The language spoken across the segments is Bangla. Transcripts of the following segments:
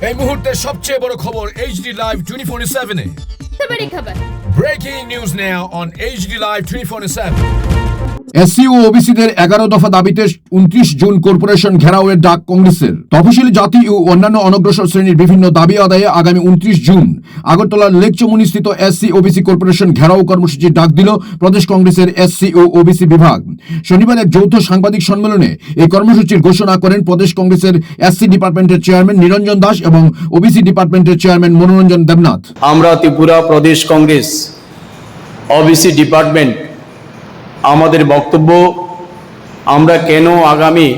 এই মুহূর্তের সবচেয়ে বড় খবর HD Live 24/7 এ। बड़ी खबर। Breaking news now on HD Live 24/7। SC ও ওবিসিদের 11 দফা দাবিতে 29 জুন কর্পোরেশন ঘেরাওয়ের ডাক কংগ্রেসের। তফসিলি জাতি ও অন্যান্য অনগ্রসর শ্রেণীর বিভিন্ন দাবি আদায়ে আগামী 29 জুন আগরতলার লেক চমুনিস্থিত এসসি ওবিসি কর্পোরেশন ঘেরাও কর্মসূচির ডাক দিল প্রদেশ কংগ্রেসের এসসি ও ওবিসি বিভাগ। শনিবার এক যৌথ সাংবাদিক সম্মেলনে এই কর্মসূচির ঘোষণা করেন প্রদেশ কংগ্রেসের এসসি ডিপার্টমেন্টের চেয়ারম্যান নিরঞ্জন দাস এবং ওবিসি ডিপার্টমেন্টের চেয়ারম্যান মনোরঞ্জন দেবনাথ। আমরা ত্রিপুরা প্রদেশ কংগ্রেস ওবিসি ডিপার্টমেন্ট আমাদের বক্তব্য, আমরা কেন আগামী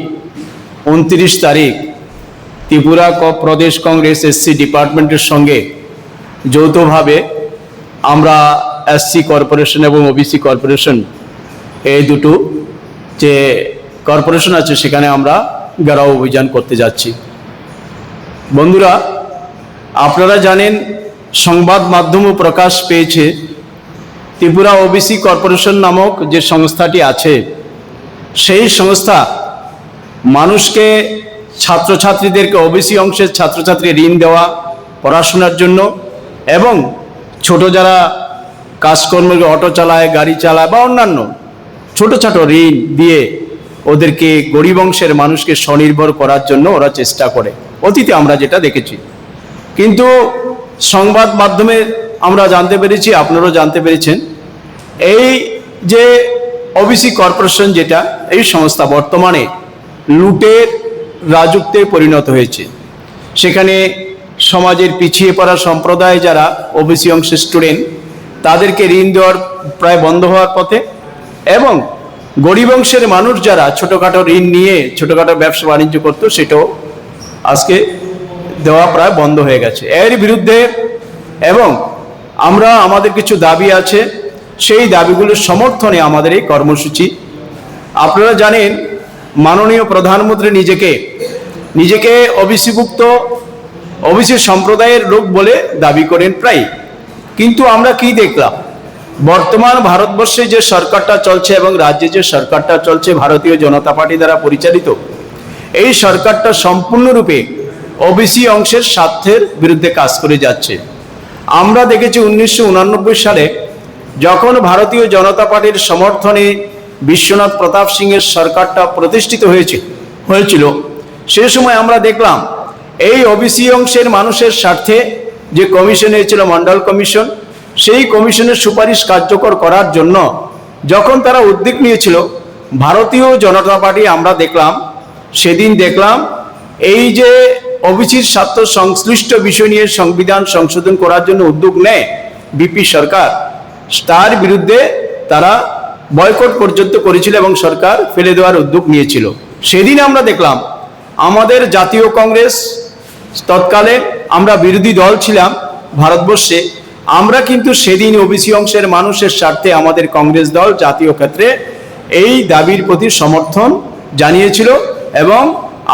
29 তারিখ ত্রিপুরা প্রদেশ কংগ্রেস এসসি ডিপার্টমেন্টের সঙ্গে যৌথভাবে আমরা এসসি কর্পোরেশন এবং ওবিসি কর্পোরেশন এই দুটো যে কর্পোরেশন আছে সেখানে আমরা ঘেরাও অভিযান করতে যাচ্ছি। বন্ধুরা, আপনারা জানেন, সংবাদ মাধ্যমও প্রকাশ পেয়েছে ত্রিপুরা ওবিসি কর্পোরেশন নামক যে সংস্থাটি আছে, সেই সংস্থা মানুষকে, ছাত্রছাত্রীদেরকে, ওবিসি অংশের ছাত্রছাত্রী ঋণ দেওয়া পড়াশোনার জন্য, এবং ছোট যারা কাজকর্ম, অটো চালায়, গাড়ি চালায় বা অন্যান্য ছোটো ছোটো ঋণ দিয়ে ওদেরকে গরিব অংশের মানুষকে স্বনির্ভর করার জন্য ওরা চেষ্টা করে। অতীতে আমরা যেটা দেখেছি, কিন্তু সংবাদ মাধ্যমে আমরা জানতে পেরেছি, আপনারাও জানতে পেরেছেন, এই যে ওবিসি কর্পোরেশন যেটা, এই সংস্থা বর্তমানে লুটের রাজত্বে পরিণত হয়েছে। সেখানে সমাজের পিছিয়ে পড়া সম্প্রদায় যারা ওবিসি অংশের স্টুডেন্ট, তাদেরকে ঋণ দেওয়ার প্রায় বন্ধ হওয়ার পথে, এবং গরিব অংশের মানুষ যারা ছোটোখাটো ঋণ নিয়ে ছোটোখাটো ব্যবসা বাণিজ্য করতো, সেটাও আজকে দেওয়া প্রায় বন্ধ হয়ে গেছে। এর বিরুদ্ধে এবং আমরা, আমাদের কিছু দাবি আছে, সেই দাবিগুলোর সমর্থনে আমাদের এই কর্মসূচি। আপনারা জানেন, মাননীয় প্রধানমন্ত্রী নিজেকে ওবিসিভুক্ত, ওবিসি সম্প্রদায়ের লোক বলে দাবি করেন প্রায়। কিন্তু আমরা কি দেখলাম, বর্তমান ভারতবর্ষে যে সরকারটা চলছে এবং রাজ্যে যে সরকারটা চলছে ভারতীয় জনতা পার্টি দ্বারা পরিচালিত, এই সরকারটা সম্পূর্ণরূপে ওবিসি অংশের স্বার্থের বিরুদ্ধে কাজ করে যাচ্ছে। আমরা দেখেছি 1989 সালে যখন ভারতীয় জনতা পার্টির সমর্থনে বিশ্বনাথ প্রতাপ সিংয়ের সরকারটা প্রতিষ্ঠিত হয়েছিল, সে সময় আমরা দেখলাম এই ওবিসি অংশের মানুষের স্বার্থে যে কমিশন হয়েছিল, মন্ডল কমিশন, সেই কমিশনের সুপারিশ কার্যকর করার জন্য যখন তারা উদ্যোগ নিয়েছিল, ভারতীয় জনতা পার্টি আমরা সেদিন দেখলাম এই যে ওবিসির স্বার্থ সংশ্লিষ্ট বিষয় নিয়ে সংবিধান সংশোধন করার জন্য উদ্যোগ নেয় বিপি সরকার, তার বিরুদ্ধে তারা বয়কট পর্যন্ত করেছিল এবং সরকার ফেলে দেওয়ার উদ্যোগ নিয়েছিল। সেদিন আমরা দেখলাম আমাদের জাতীয় কংগ্রেস, তৎকালে আমরা বিরোধী দল ছিলাম ভারতবর্ষে, আমরা কিন্তু সেদিন ওবিসি অংশের মানুষের স্বার্থে আমাদের কংগ্রেস দল জাতীয় ক্ষেত্রে এই দাবির প্রতি সমর্থন জানিয়েছিল। এবং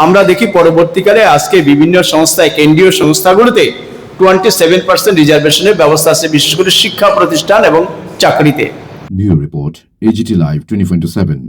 আমরা দেখি পরবর্তীকালে আজকে বিভিন্ন সংস্থায়, কেন্দ্রীয় সংস্থাগুলোতে 27% রিজার্ভেশনের ব্যবস্থা আছে, বিশেষ করে শিক্ষা প্রতিষ্ঠান এবং চাকরিতে। Bureau report, AGT Live 24/7।